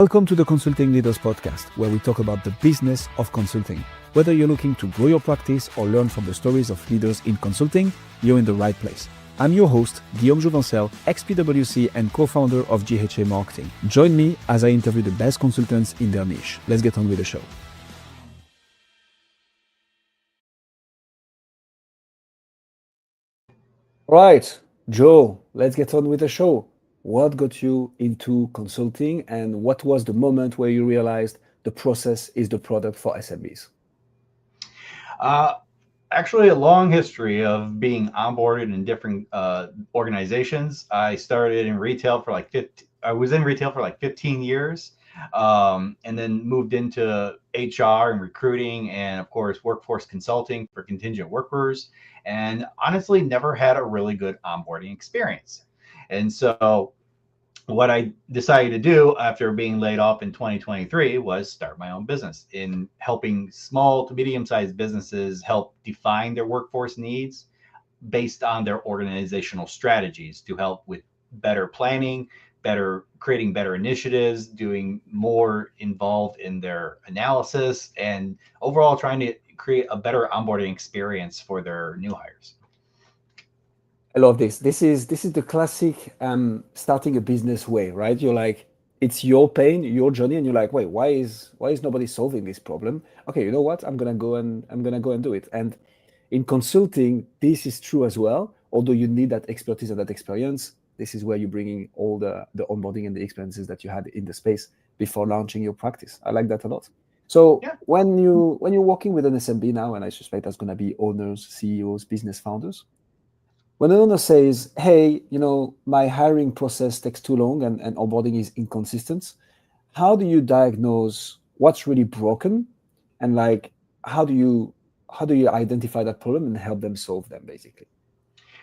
Welcome to the Consulting Leaders Podcast, where we talk about the business of consulting. Whether you're looking to grow your practice or learn from the stories of leaders in consulting, you're in the right place. I'm your host, Guillaume Jouvencel, ex-PwC and co-founder of GHA Marketing. Join me as I interview the best consultants in their niche. Let's get on with the show. Right, Joe, let's get on with the show. What got you into consulting, and what was the moment where you realized the process is the product for SMBs? Uh, Actually, a long history of being onboarded in different organizations. I started in retail for like 15. I was in retail for like 15 years, and then moved into HR and recruiting, and of course, workforce consulting for contingent workers. And honestly, never had a really good onboarding experience. And so what I decided to do after being laid off in 2023 was start my own business in helping small to medium-sized businesses help define their workforce needs based on their organizational strategies to help with better planning, better creating better initiatives, doing more involved in their analysis, and overall trying to create a better onboarding experience for their new hires. I love this. This is the classic starting a business way, right? You're like, it's your pain, your journey, and you're like, wait, why is nobody solving this problem? Okay, you know what? I'm gonna go and do it. And in consulting, this is true as well. Although you need that expertise and that experience, this is where you're bringing all the onboarding and the experiences that you had in the space before launching your practice. I like that a lot. So Yeah. when you're working with an SMB now, and I suspect that's gonna be owners, CEOs, business founders, when an owner says, hey, my hiring process takes too long and onboarding is inconsistent, how do you diagnose what's really broken, and like how do you how do you identify that problem and help them solve them basically?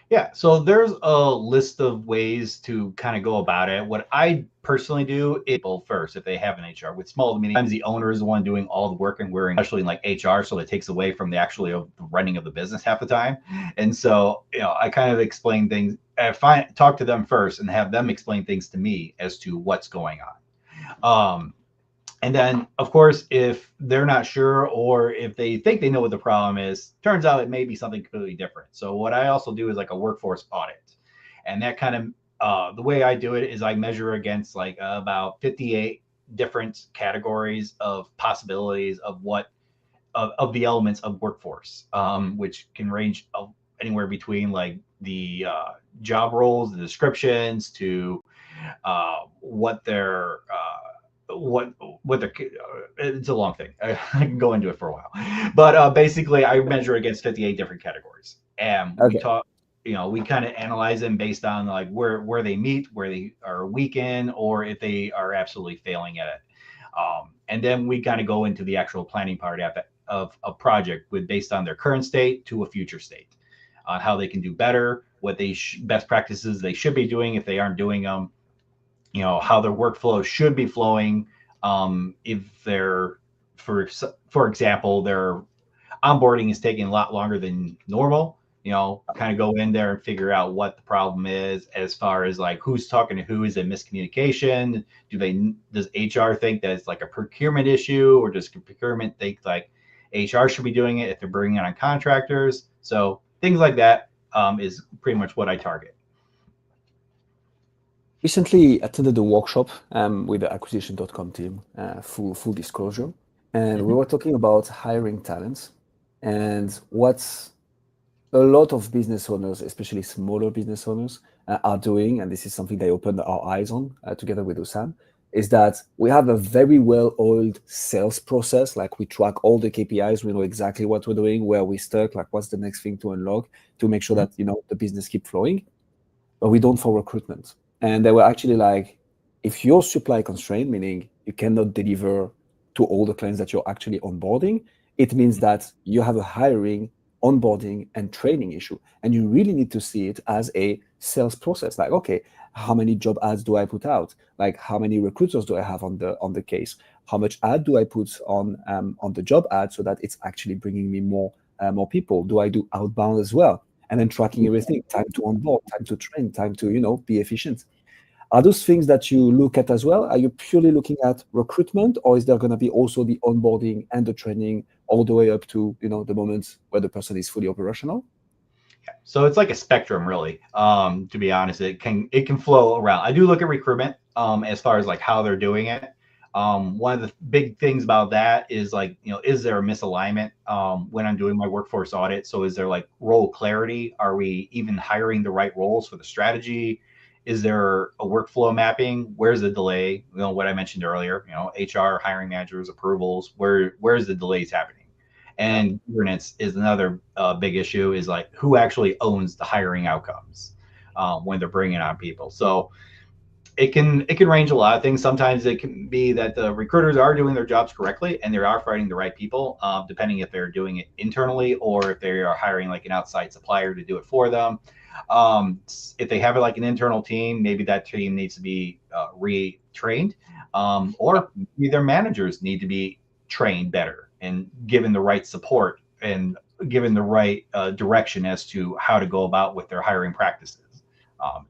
Yeah, so there's a list of ways to kind of go about it. What I personally do is people first, if they have an HR. With small to medium, times the owner is the one doing all the work and we're especially in like HR, so it takes away from the actually of the running of the business half the time. And so, I kind of explain things. I talk to them first and have them explain things to me as to what's going on. And then, of course, if they're not sure or if they think they know what the problem is, turns out it may be something completely different. So what I also do is like a workforce audit. And that kind of the way I do it is I measure against like about 58 different categories of possibilities of of the elements of workforce, which can range anywhere between like the job roles, the descriptions, to what their what the it's a long thing. I can go into it for a while, but basically, I measure against 58 different categories, and we Okay. talk. We kind of analyze them based on like where they meet, where they are weak in, or if they are absolutely failing at it. And then we kind of go into the actual planning part of a project with based on their current state to a future state, on how they can do better, what they best practices they should be doing if they aren't doing them, how their workflow should be flowing. If they're, for example, their onboarding is taking a lot longer than normal, kind of go in there and figure out what the problem is as far as like who's talking to who. Is it miscommunication? Does HR think that it's like a procurement issue, or does procurement think like HR should be doing it if they're bringing on contractors? So things like that is pretty much what I target. Recently attended a workshop with the acquisition.com team, full disclosure, and we Mhm. were talking about hiring talents, and what's a lot of business owners, especially smaller business owners, are doing, and this is something they opened our eyes on together with Usam, is that we have a very well-oiled sales process. Like we track all the KPIs, we know exactly what we're doing, where we stuck, like what's the next thing to unlock to make sure Mhm. that the business keep flowing, but we don't for recruitment. And they were actually like, if you're supply constrained, meaning you cannot deliver to all the clients that you're actually onboarding, it means that you have a hiring, onboarding, and training issue. And you really need to see it as a sales process. Like, okay, how many job ads do I put out? Like, how many recruiters do I have on the case? How much ad do I put on the job ad so that it's actually bringing me more people? Do I do outbound as well? And then tracking everything, time to onboard, time to train, time to be efficient. Are those things that you look at as well? Are you purely looking at recruitment, or is there going to be also the onboarding and the training all the way up to the moment where the person is fully operational? So it's like a spectrum, really. To be honest, it can flow around. I do look at recruitment as far as like how they're doing it. One of the big things about that is like, is there a misalignment when I'm doing my workforce audit? So is there like role clarity? Are we even hiring the right roles for the strategy? Is there a workflow mapping? Where's the delay? What I mentioned earlier, HR, hiring managers, approvals, where's the delays happening? And governance is another big issue, is like who actually owns the hiring outcomes when they're bringing on people. So it can range a lot of things. Sometimes it can be that the recruiters are doing their jobs correctly and they are finding the right people, depending if they're doing it internally or if they are hiring like an outside supplier to do it for them. If they have like an internal team, maybe that team needs to be retrained, or maybe their managers need to be trained better and given the right support and given the right direction as to how to go about with their hiring practices. Um,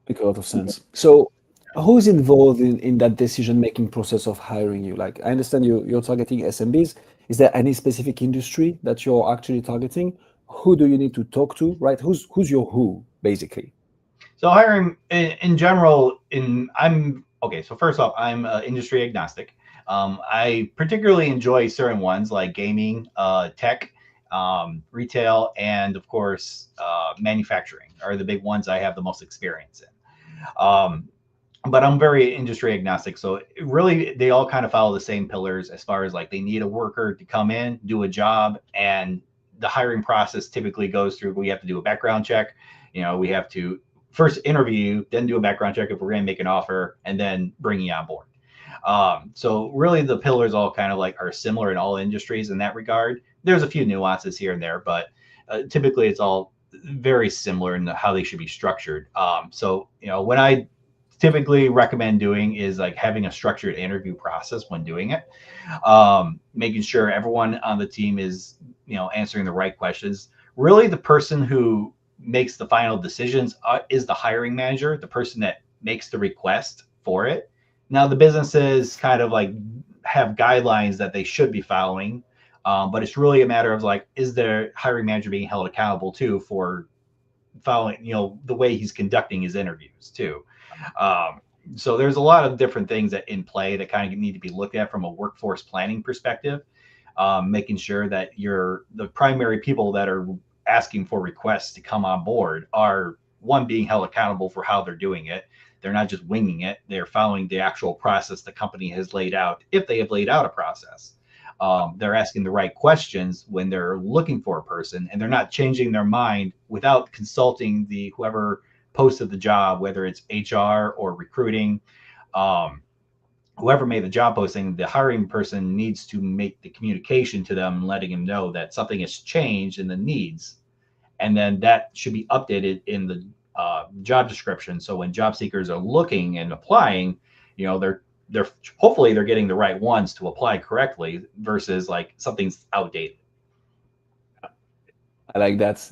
Make a lot of sense. So who's involved in that decision-making process of hiring you? Like, I understand you're targeting SMBs. Is there any specific industry that you're actually targeting? Who do you need to talk to, right? Who's your who, basically? So hiring in general, I'm okay. So first off, I'm industry agnostic. I particularly enjoy certain ones like gaming, tech, retail, and of course, manufacturing are the big ones I have the most experience in. But I'm very industry agnostic. So really, they all kind of follow the same pillars as far as like they need a worker to come in, do a job, and the hiring process typically goes through. We have to do a background check. We have to first interview you, then do a background check if we're going to make an offer, and then bring you on board. So really, the pillars all kind of like are similar in all industries in that regard. There's a few nuances here and there, but typically it's all very similar in how they should be structured. So when I typically recommend doing is like having a structured interview process when doing it, making sure everyone on the team is answering the right questions. Really, the person who makes the final decisions is the hiring manager, the person that makes the request for it. Now the businesses kind of like have guidelines that they should be following, but it's really a matter of like, is their hiring manager being held accountable too for following the way he's conducting his interviews too. um, so there's a lot of different things that in play that kind of need to be looked at from a workforce planning perspective, making sure that the primary people that are asking for requests to come on board are one being held accountable for how they're doing it. They're not just winging it, they're following the actual process the company has laid out, if they have laid out a process. They're asking the right questions when they're looking for a person, and they're not changing their mind without consulting the whoever posted the job, whether it's HR or recruiting. Um, Whoever made the job posting, the hiring person needs to make the communication to them, letting them know that something has changed in the needs, and then that should be updated in the job description. So when job seekers are looking and applying, they're hopefully they're getting the right ones to apply correctly versus like something's outdated. I like that.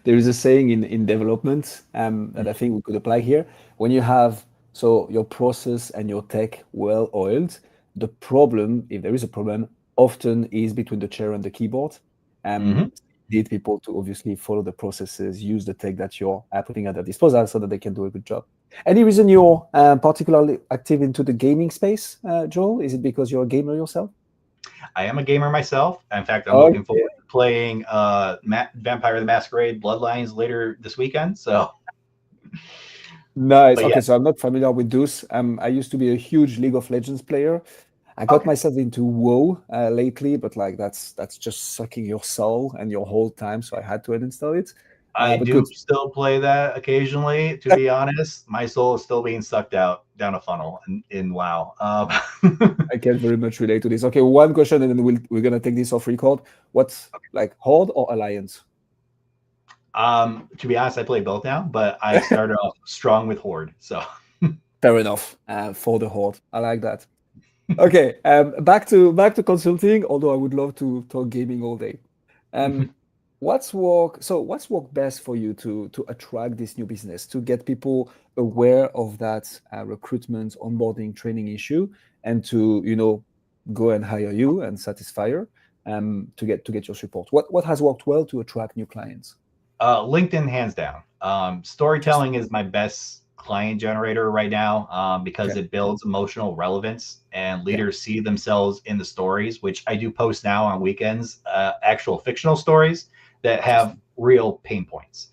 There is a saying in development that I think we could apply here. When you have your process and your tech well oiled, the problem, if there is a problem, often is between the chair and the keyboard. Mm-hmm. Need people to obviously follow the processes, use the tech that you're putting at their disposal so that they can do a good job. Any reason you're particularly active into the gaming space, Joel? Is it because you're a gamer yourself? I am a gamer myself. In fact, I'm Oh, looking forward to playing Vampire the Masquerade Bloodlines later this weekend. So, nice. but Okay, yeah, so I'm not familiar with those. I used to be a huge League of Legends player. I got okay. myself into WoW lately, but like that's just sucking your soul and your whole time, so I had to uninstall it. I But do good. still play that occasionally. To be honest, my soul is still being sucked out down a funnel in WoW. I can very much relate to this. Okay, one question, and then we're gonna take this off record. What's like Horde or Alliance? To be honest, I play both now, but I started off strong with Horde. So, Fair enough. For the Horde, I like that. Okay, back to consulting. Although I would love to talk gaming all day. Um, what's worked best for you to attract this new business, to get people aware of that recruitment, onboarding, training issue, and to go and hire you and Stratifyr to get your support? What has worked well to attract new clients? LinkedIn, hands down. Storytelling is my best client generator right now, because Okay. it builds emotional relevance and Yeah. leaders see themselves in the stories, which I do post now on weekends, actual fictional stories that have Interesting. real pain points.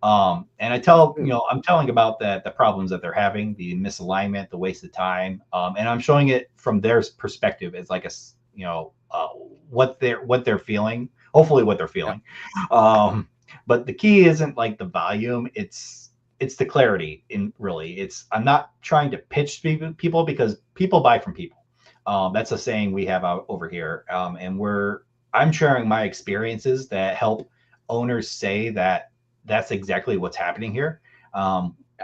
And I'm telling about the problems that they're having, the misalignment, the waste of time, and I'm showing it from their perspective as like what they're feeling, hopefully what they're Yeah. feeling. But the key isn't like the volume, it's the clarity. In really, it's I'm not trying to pitch people because people buy from people. That's a saying we have out over here, and I'm sharing my experiences that help owners say that that's exactly what's happening here.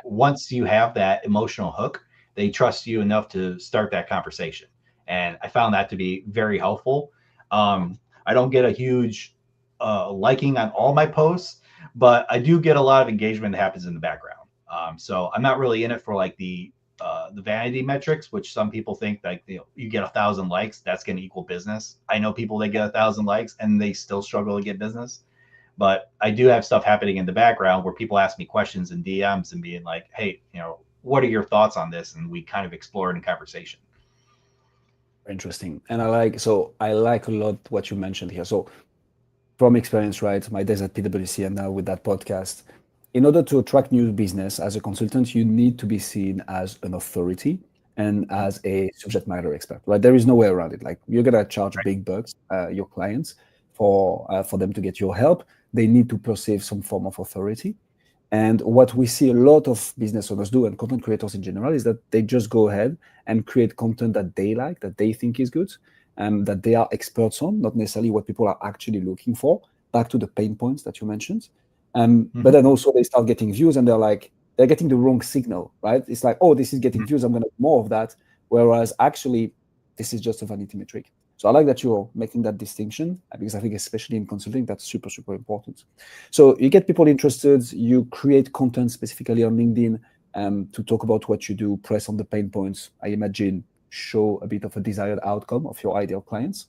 Once you have that emotional hook, they trust you enough to start that conversation, and I found that to be very helpful. I don't get a huge liking on all my posts, but I do get a lot of engagement that happens in the background. So I'm not really in it for like the vanity metrics, which some people think like you get 1,000 likes, that's going to equal business. I know people that get 1,000 likes and they still struggle to get business. But I do have stuff happening in the background where people ask me questions in DMs and being like, hey, what are your thoughts on this? And we kind of explore it in conversation. Interesting. And I like a lot what you mentioned here. So from experience, right? My days at PwC and now with that podcast, in order to attract new business as a consultant, you need to be seen as an authority and as a subject matter expert, right? There is no way around it. Like you're gonna charge big bucks, your clients for them to get your help. They need to perceive some form of authority. And what we see a lot of business owners do and content creators in general is that they just go ahead and create content that they like, that they think is good, that they are experts on, not necessarily what people are actually looking for. Back to the pain points that you mentioned. But Mm-hmm. then also they start getting views and they're getting the wrong signal, right? It's like, oh, this is getting views, I'm going to do more of that. Whereas actually, this is just a vanity metric. So I like that you're making that distinction because I think especially in consulting, that's super, super important. So you get people interested, you create content specifically on LinkedIn to talk about what you do, press on the pain points, I imagine, show a bit of a desired outcome of your ideal clients.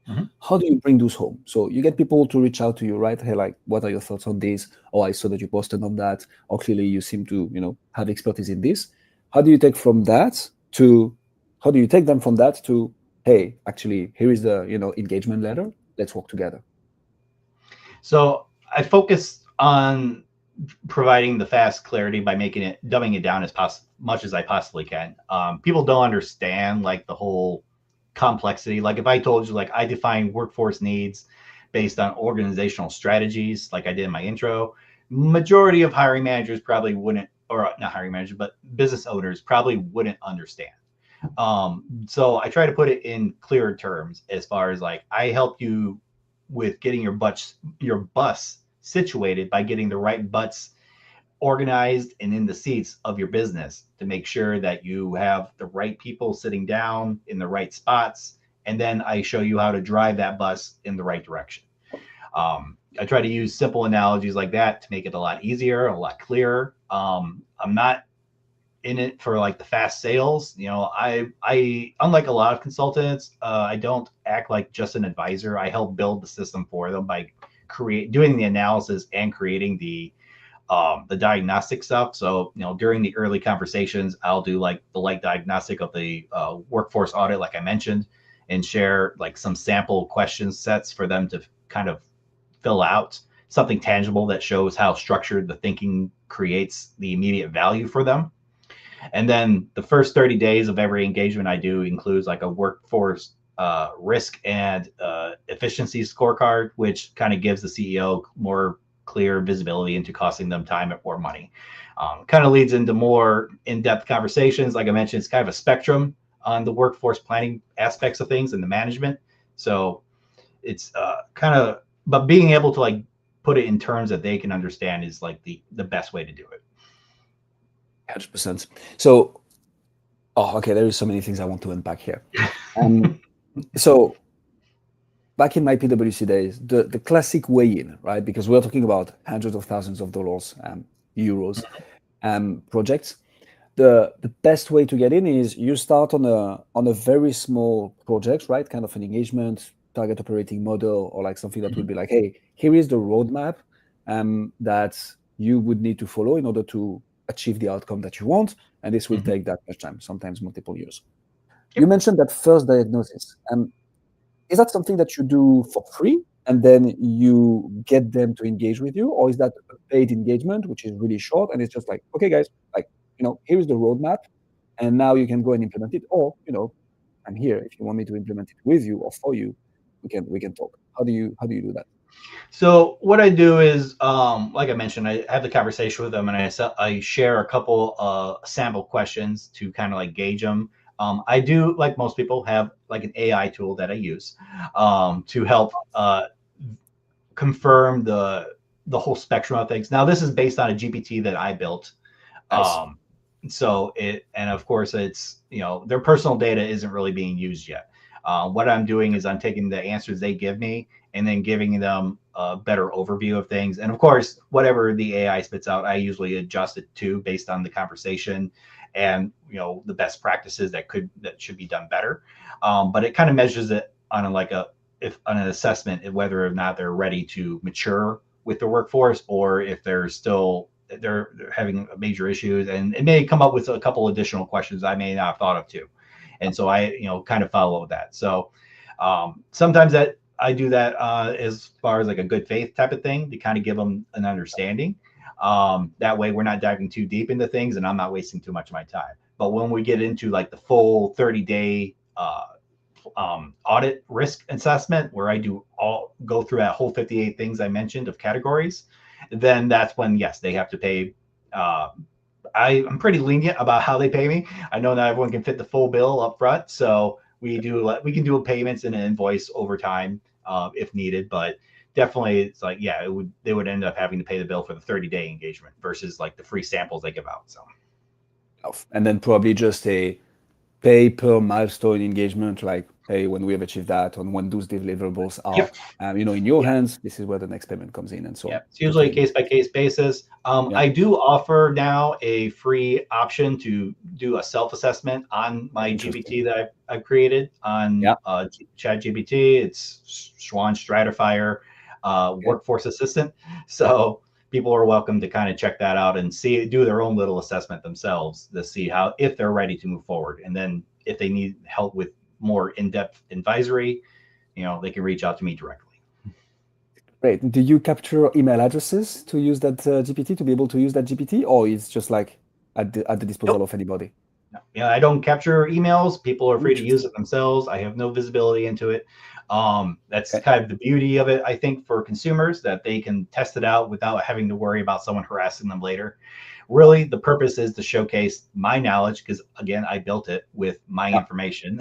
Mm-hmm. How do you bring those home? So you get people to reach out to you, right? Hey, like, what are your thoughts on this? Or I saw that you posted on that. Or clearly you seem to, have expertise in this. How do you take from that to, how do you take them from that to, hey, actually, here is the, engagement letter. Let's work together. So I focus on providing the fast clarity by dumbing it down as much as I possibly can. People don't understand like the whole complexity. Like if I told you, like I define workforce needs based on organizational strategies, like I did in my intro, majority of hiring managers probably wouldn't, or not hiring managers, but business owners probably wouldn't understand. So I try to put it in clearer terms as far as like I help you with getting your bus situated by getting the right butts organized and in the seats of your business to make sure that you have the right people sitting down in the right spots. And then I show you how to drive that bus in the right direction. I try to use simple analogies like that to make it a lot easier, a lot clearer. I'm not in it for like the fast sales. I unlike a lot of consultants, I don't act like just an advisor. I help build the system for them by doing the analysis and creating the diagnostic stuff. So, during the early conversations, I'll do like the light diagnostic of the workforce audit, like I mentioned, and share like some sample question sets for them to kind of fill out something tangible that shows how structured the thinking creates the immediate value for them. And then the first 30 days of every engagement I do includes like a workforce risk and efficiency scorecard, which kind of gives the CEO more clear visibility into costing them time or money. Kind of leads into more in-depth conversations. Like I mentioned, it's kind of a spectrum on the workforce planning aspects of things and the management. So it's but being able to like put it in terms that they can understand is like the best way to do it. 100%. So, okay, there is so many things I want to unpack here. So back in my PwC days, the classic way in, right? Because we're talking about hundreds of thousands of dollars, euros, projects. The best way to get in is you start on a very small project, right? Kind of an engagement, target operating model, or like something that would be like, hey, here is the roadmap that you would need to follow in order to achieve the outcome that you want, and this will take that much time, sometimes multiple years. You mentioned that first diagnosis. Is that something that you do for free and then you get them to engage with you, or is that a paid engagement which is really short and it's just like, okay, guys, like, here is the roadmap, and now you can go and implement it, or I'm here if you want me to implement it with you or for you, we can talk. How do you do that? So what I do is, like I mentioned, I have the conversation with them, and I share a couple sample questions to kind of like gauge them. I do, like most people, have like an AI tool that I use to help confirm the whole spectrum of things. Now, this is based on a GPT that I built. Nice. And of course, it's, their personal data isn't really being used yet. What I'm doing is I'm taking the answers they give me and then giving them a better overview of things. And of course, whatever the AI spits out, I usually adjust it to based on the conversation and the best practices that should be done better. But it kind of measures it on on an assessment of whether or not they're ready to mature with the workforce, or if they're having major issues, and it may come up with a couple additional questions I may not have thought of too. And so I, kind of follow that. So sometimes that I do that as far as like a good faith type of thing to kind of give them an understanding. That way we're not diving too deep into things and I'm not wasting too much of my time. But when we get into like the full 30-day audit risk assessment, where I go through that whole 58 things I mentioned of categories, then that's when, yes, they have to pay. I'm pretty lenient about how they pay me. I know not everyone can fit the full bill up front, so we can do payments and an invoice over time if needed. But definitely, it's like, yeah, they would end up having to pay the bill for the 30-day engagement versus like the free samples they give out. So, and then probably just a pay per milestone engagement, like, hey, when we have achieved that, on when those deliverables are, in your hands, this is where the next payment comes in, and so on. Yeah, it's usually a case-by-case basis. I do offer now a free option to do a self-assessment on my GPT that I've created on ChatGPT. It's Schwan Stratifyr Workforce Assistant. So people are welcome to kind of check that out and do their own little assessment themselves to see if they're ready to move forward. And then if they need help with more in-depth advisory, they can reach out to me directly. Great. Do you capture email addresses to use that GPT, to be able to use that GPT, or it's just like at the disposal of anybody? No. Yeah, I don't capture emails. People are free to use it themselves. I have no visibility into it. That's kind of the beauty of it, I think, for consumers, that they can test it out without having to worry about someone harassing them later. Really, the purpose is to showcase my knowledge, because again, I built it with my information,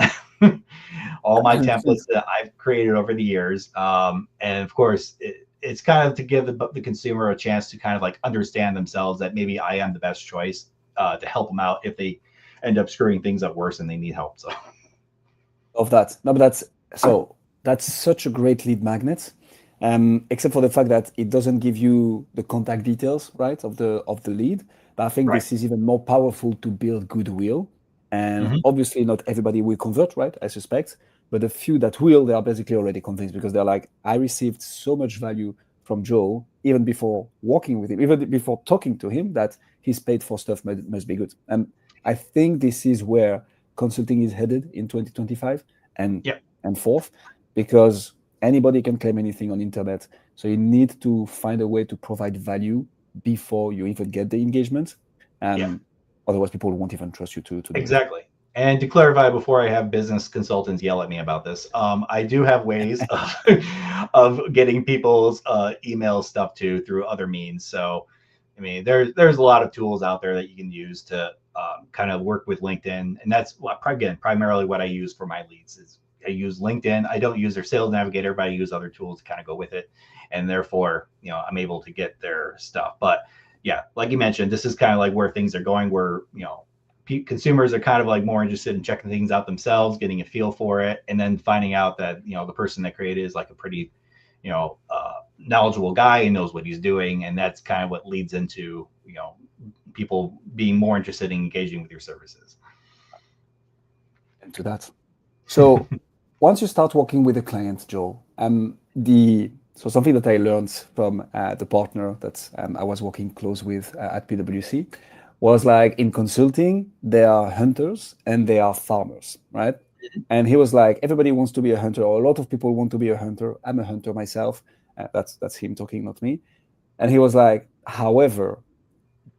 all my templates that I've created over the years. And of course, it's kind of to give the consumer a chance to kind of like understand themselves that maybe I am the best choice to help them out if they end up screwing things up worse and they need help. So of that. No, but that's such a great lead magnet. Except for the fact that it doesn't give you the contact details, right, of the lead. But I think this is even more powerful to build goodwill. And obviously not everybody will convert, right, I suspect. But the few that will, they are basically already convinced, because they're like, I received so much value from Joe, even before working with him, even before talking to him, that his paid for stuff must be good. And I think this is where consulting is headed in 2025 and forth, because anybody can claim anything on internet. So you need to find a way to provide value before you even get the engagement. Otherwise, people won't even trust you to do exactly. It. And to clarify, before I have business consultants yell at me about this, I do have ways of getting people's email stuff through other means. So, I mean, there's a lot of tools out there that you can use to kind of work with LinkedIn, and that's primarily what I use for my leads. Is I use LinkedIn. I don't use their sales navigator, but I use other tools to kind of go with it, and therefore, I'm able to get their stuff. But yeah, like you mentioned, this is kind of like where things are going. Where consumers are kind of like more interested in checking things out themselves, getting a feel for it, and then finding out that, you know, the person that created is like a pretty, you know, knowledgeable guy and knows what he's doing. And that's kind of what leads into, you know, people being more interested in engaging with your services. Into that. So once you start working with a client, Joe, so something that I learned from the partner that I was working close with at PwC was like in consulting, there are hunters and there are farmers, right? And he was like, everybody wants to be a hunter, or a lot of people want to be a hunter. I'm a hunter myself. That's him talking, not me. And he was like, however,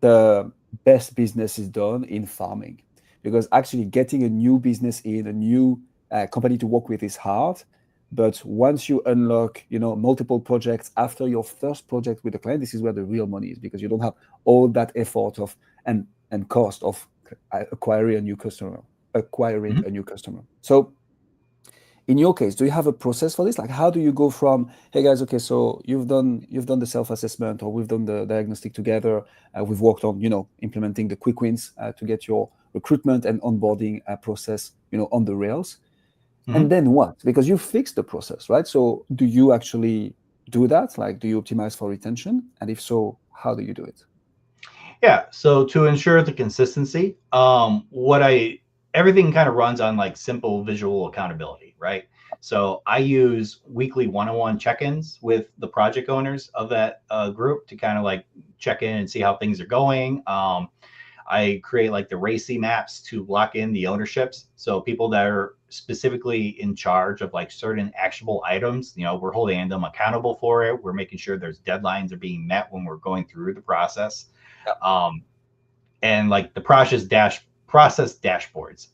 the best business is done in farming, because actually getting a new business in, a new company to work with is hard. But once you unlock, you know, multiple projects after your first project with a client, this is where the real money is, because you don't have all that effort of and cost of acquiring a new customer. So in your case, do you have a process for this? Like, how do you go from, hey guys, okay, so you've done the self-assessment, or we've done the diagnostic together. We've worked on, you know, implementing the quick wins to get your recruitment and onboarding process, you know, on the rails. And then what? Because you fixed the process, right? So do you actually do that? Like, do you optimize for retention? And if so, how do you do it? Yeah. So to ensure the consistency, everything kind of runs on like simple visual accountability, right? So I use weekly one-on-one check-ins with the project owners of that group to kind of like check in and see how things are going. I create like the RACI maps to lock in the ownerships. So people that are specifically in charge of like certain actionable items, you know, we're holding them accountable for it. We're making sure there's deadlines are being met when we're going through the process. Yeah. And like the process dashboards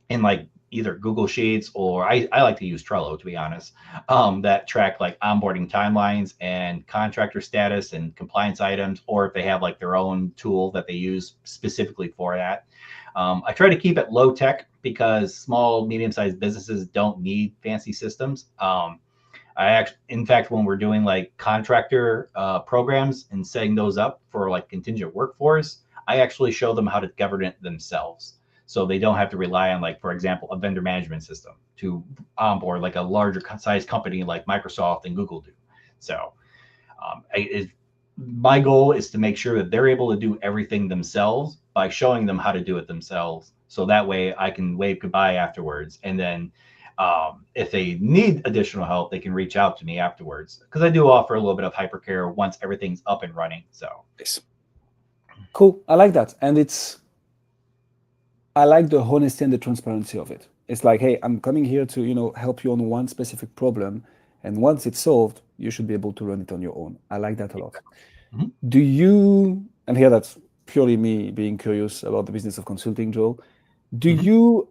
in like either Google Sheets, or I like to use Trello, to be honest, that track like onboarding timelines and contractor status and compliance items, or if they have like their own tool that they use specifically for that. I try to keep it low tech, because small, medium-sized businesses don't need fancy systems. In fact, when we're doing like contractor programs and setting those up for like contingent workforce, I actually show them how to govern it themselves. So they don't have to rely on, like, for example, a vendor management system to onboard like a larger size company like Microsoft and Google do. So my goal is to make sure that they're able to do everything themselves by showing them how to do it themselves. So that way I can wave goodbye afterwards. And then if they need additional help, they can reach out to me afterwards, because I do offer a little bit of hypercare once everything's up and running. So yes. Cool. I like that. And I like the honesty and the transparency of it. It's like, hey, I'm coming here to, you know, help you on one specific problem. And once it's solved, you should be able to run it on your own. I like that a lot. Mm-hmm. Do you, and here that's purely me being curious about the business of consulting, Joel. Do you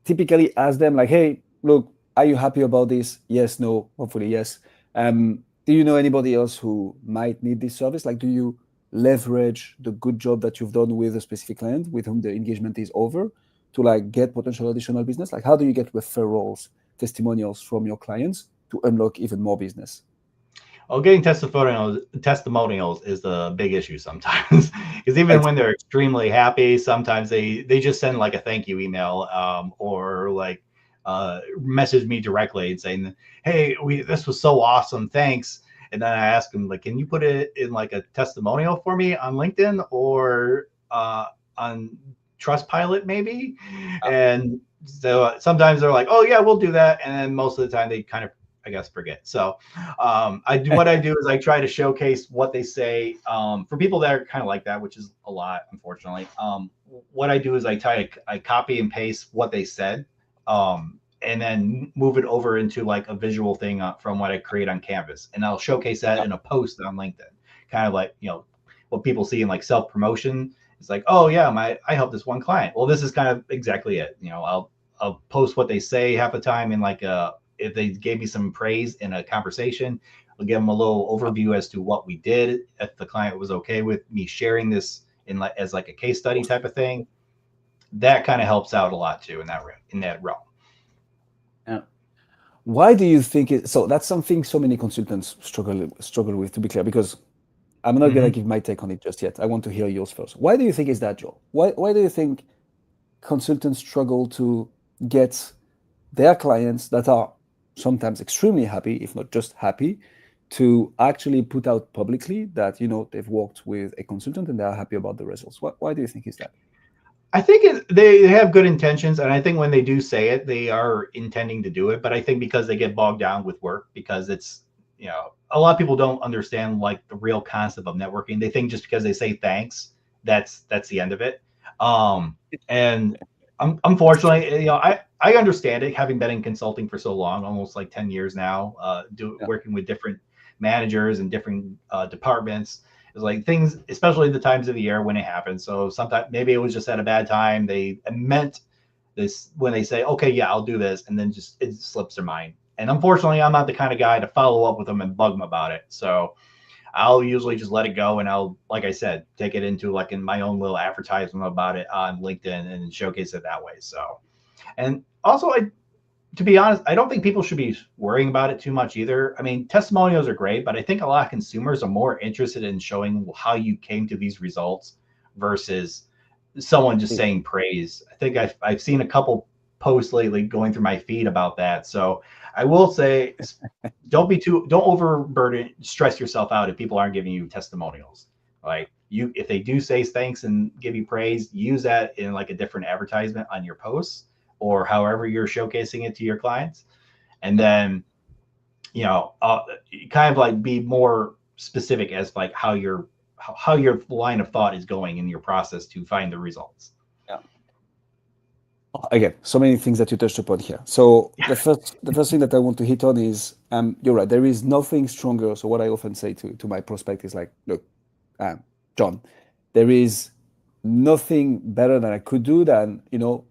typically ask them like, hey, look, are you happy about this? Yes, no, hopefully yes. Do you know anybody else who might need this service? Like, do you leverage the good job that you've done with a specific client with whom the engagement is over to like get potential additional business? Like, how do you get referrals, testimonials from your clients to unlock even more business? Well, getting testimonials is the big issue sometimes, because even when they're extremely happy, sometimes they just send like a thank you email or like message me directly and saying, hey, this was so awesome, thanks. And then I ask them, like, can you put it in like a testimonial for me on LinkedIn or on Trustpilot maybe? And so sometimes they're like, oh yeah, we'll do that. And then most of the time they kind of, I guess, forget. So what I do is I try to showcase what they say for people that are kind of like that, which is a lot, unfortunately. What I do is I copy and paste what they said and then move it over into like a visual thing from what I create on Canvas. And I'll showcase that in a post on LinkedIn, kind of like, you know, what people see in like self-promotion. It's like, oh yeah, I helped this one client. Well, this is kind of exactly it. You know, I'll post what they say half the time in like if they gave me some praise in a conversation, I'll give them a little overview as to what we did, if the client was okay with me sharing this as like a case study type of thing. That kind of helps out a lot too in that realm. Yeah. Why do you think so that's something so many consultants struggle with, to be clear, because I'm not going to give my take on it just yet. I want to hear yours first. Why do you think is that, Joel? Why do you think consultants struggle to get their clients that are sometimes extremely happy, if not just happy, to actually put out publicly that, they've worked with a consultant and they are happy about the results? Why do you think is that? I think they have good intentions, and I think when they do say it, they are intending to do it. But I think because they get bogged down with work, because it's, a lot of people don't understand like the real concept of networking. They think just because they say thanks, that's the end of it. And unfortunately, I understand it, having been in consulting for so long, almost like 10 years now, working with different managers and different departments. It's like things, especially the times of the year when it happens. So sometimes maybe it was just at a bad time. They meant this when they say, okay, yeah, I'll do this. And then just it slips their mind. And unfortunately, I'm not the kind of guy to follow up with them and bug them about it. So I'll usually just let it go. And I'll, like I said, take it into like in my own little advertisement about it on LinkedIn and showcase it that way. So, and also to be honest, I don't think people should be worrying about it too much either. I mean, testimonials are great, but I think a lot of consumers are more interested in showing how you came to these results versus someone just saying praise. I think I've seen a couple posts lately going through my feed about that. So I will say, don't overburden, stress yourself out if people aren't giving you testimonials. Like if they do say thanks and give you praise, use that in like a different advertisement on your posts, or however you're showcasing it to your clients. And then, kind of like be more specific as like how your line of thought is going in your process to find the results. Yeah. Again, so many things that you touched upon here. So the first thing that I want to hit on is, you're right. There is nothing stronger. So what I often say to my prospect is like, look, John, there is nothing better than I could do than,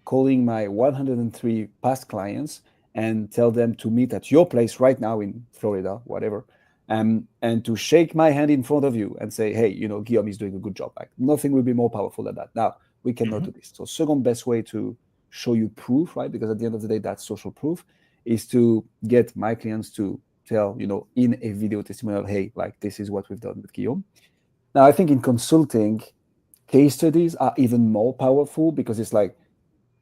calling my 103 past clients and tell them to meet at your place right now in Florida, whatever, and to shake my hand in front of you and say, hey, Guillaume is doing a good job. Like nothing will be more powerful than that. Now, we cannot do this. So second best way to show you proof, right? Because at the end of the day, that's social proof, is to get my clients to tell, in a video testimonial, hey, like this is what we've done with Guillaume. Now, I think in consulting, case studies are even more powerful because it's like,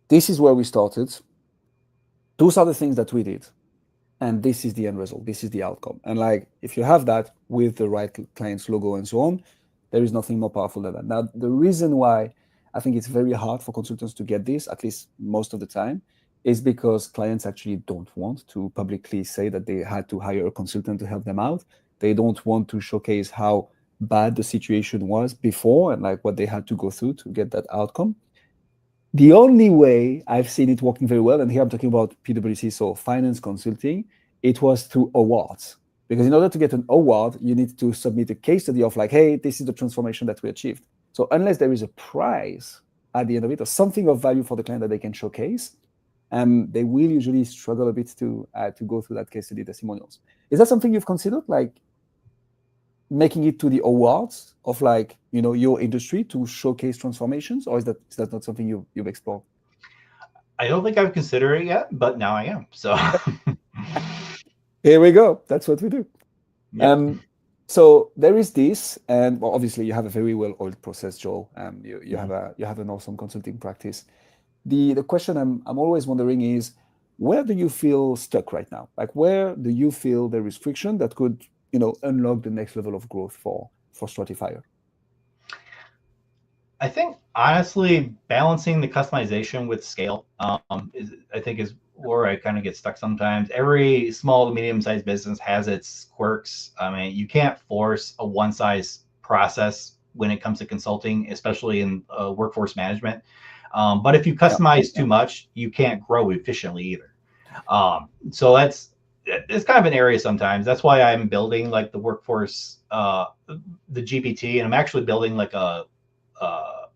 this is where we started. Those are the things that we did. And this is the end result. This is the outcome. And like, if you have that with the right client's logo and so on, there is nothing more powerful than that. Now, the reason why I think it's very hard for consultants to get this, at least most of the time, is because clients actually don't want to publicly say that they had to hire a consultant to help them out. They don't want to showcase how bad the situation was before and like what they had to go through to get that outcome. The only way I've seen it working very well, and here I'm talking about PwC, so finance consulting, it was through awards. Because in order to get an award, you need to submit a case study of like, hey, this is the transformation that we achieved. So unless there is a prize at the end of it or something of value for the client that they can showcase, they will usually struggle a bit to go through that case study testimonials. Is that something you've considered, like making it to the awards of like, your industry to showcase transformations, or is that not something you've explored? I don't think I've considered it yet, but now I am. So here we go. That's what we do. Yep. So there is this, and well, obviously you have a very well-oiled process, Joel. You have an awesome consulting practice. The question I'm always wondering is, where do you feel stuck right now? Like, where do you feel there is friction that could, unlock the next level of growth for Stratifyr? I think honestly, balancing the customization with scale is where I kind of get stuck sometimes. Every small to medium-sized business has its quirks. I mean, you can't force a one-size process when it comes to consulting, especially in workforce management. But if you customize too much, you can't grow efficiently either. So it's kind of an area sometimes. That's why I'm building like the workforce, the GPT, and I'm actually building like a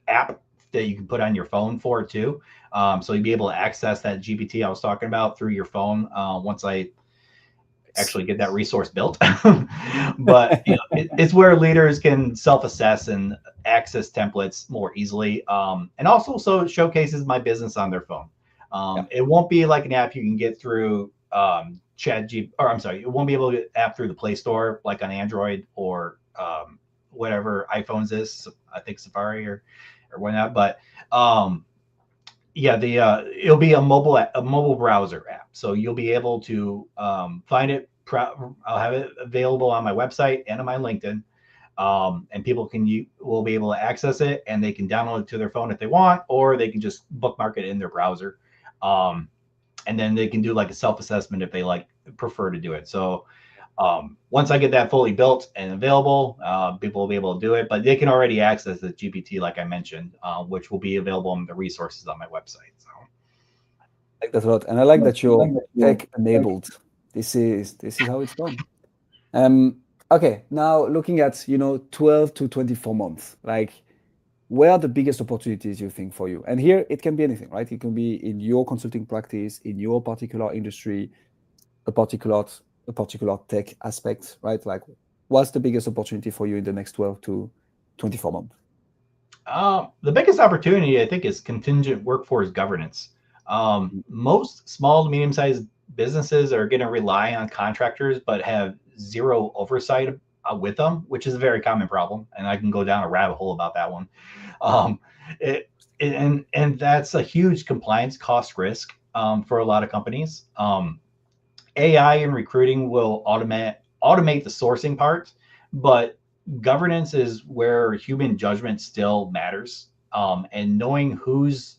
app that you can put on your phone for it too. So you'll be able to access that GPT I was talking about through your phone once I actually get that resource built. But it's where leaders can self-assess and access templates more easily. And also so it showcases my business on their phone. It won't be like an app you can get through it won't be able to get app through the Play Store like on Android or whatever iPhones is, I think Safari or whatnot. But yeah, it'll be a mobile browser app, so you'll be able to find it. I'll have it available on my website and on my LinkedIn, and people will be able to access it, and they can download it to their phone if they want, or they can just bookmark it in their browser, and then they can do like a self-assessment if they prefer to do it. So once I get that fully built and available, people will be able to do it, but they can already access the GPT, like I mentioned, which will be available in the resources on my website. So I like that a lot. And I like that you're tech enabled. This is how it's done. Okay, now looking at 12 to 24 months, like where are the biggest opportunities you think for you? And here it can be anything, right? It can be in your consulting practice, in your particular industry, a particular tech aspect, right? Like what's the biggest opportunity for you in the next 12 to 24 months? The biggest opportunity, I think, is contingent workforce governance. Most small to medium-sized businesses are going to rely on contractors, but have zero oversight with them, which is a very common problem. And I can go down a rabbit hole about that one. And that's a huge compliance cost risk for a lot of companies. AI in recruiting will automate the sourcing part, but governance is where human judgment still matters. And knowing who's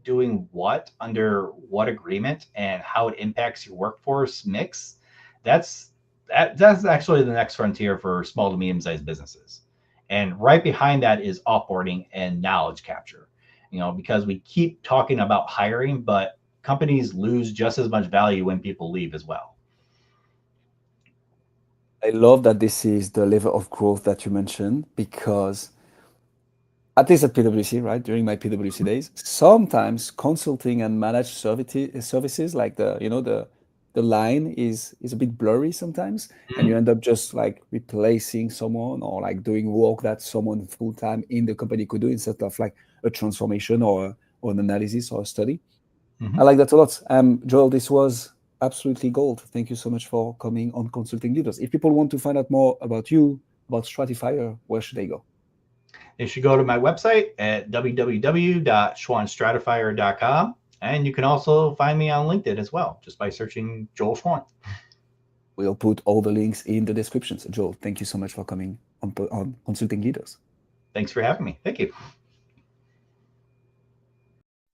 doing what under what agreement and how it impacts your workforce mix, that's actually the next frontier for small to medium-sized businesses. And right behind that is offboarding and knowledge capture. Because we keep talking about hiring, but companies lose just as much value when people leave as well. I love that this is the level of growth that you mentioned, because at least at PwC, right, during my PwC days, sometimes consulting and managed services, like the line is a bit blurry sometimes, and you end up just like replacing someone or like doing work that someone full-time in the company could do instead of like a transformation or an analysis or a study. I like that a lot. Joel, this was absolutely gold. Thank you so much for coming on Consulting Leaders. If people want to find out more about you, about Stratifyr, where should they go? They should go to my website at www.schwanstratifyr.com. And you can also find me on LinkedIn as well, just by searching Joel Schwan. We'll put all the links in the description. So Joel, thank you so much for coming on Consulting Leaders. Thanks for having me. Thank you.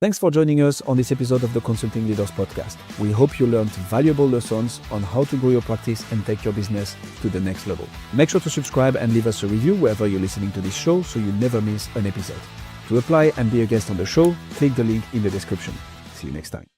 Thanks for joining us on this episode of the Consulting Leaders podcast. We hope you learned valuable lessons on how to grow your practice and take your business to the next level. Make sure to subscribe and leave us a review wherever you're listening to this show so you never miss an episode. To apply and be a guest on the show, click the link in the description. See you next time.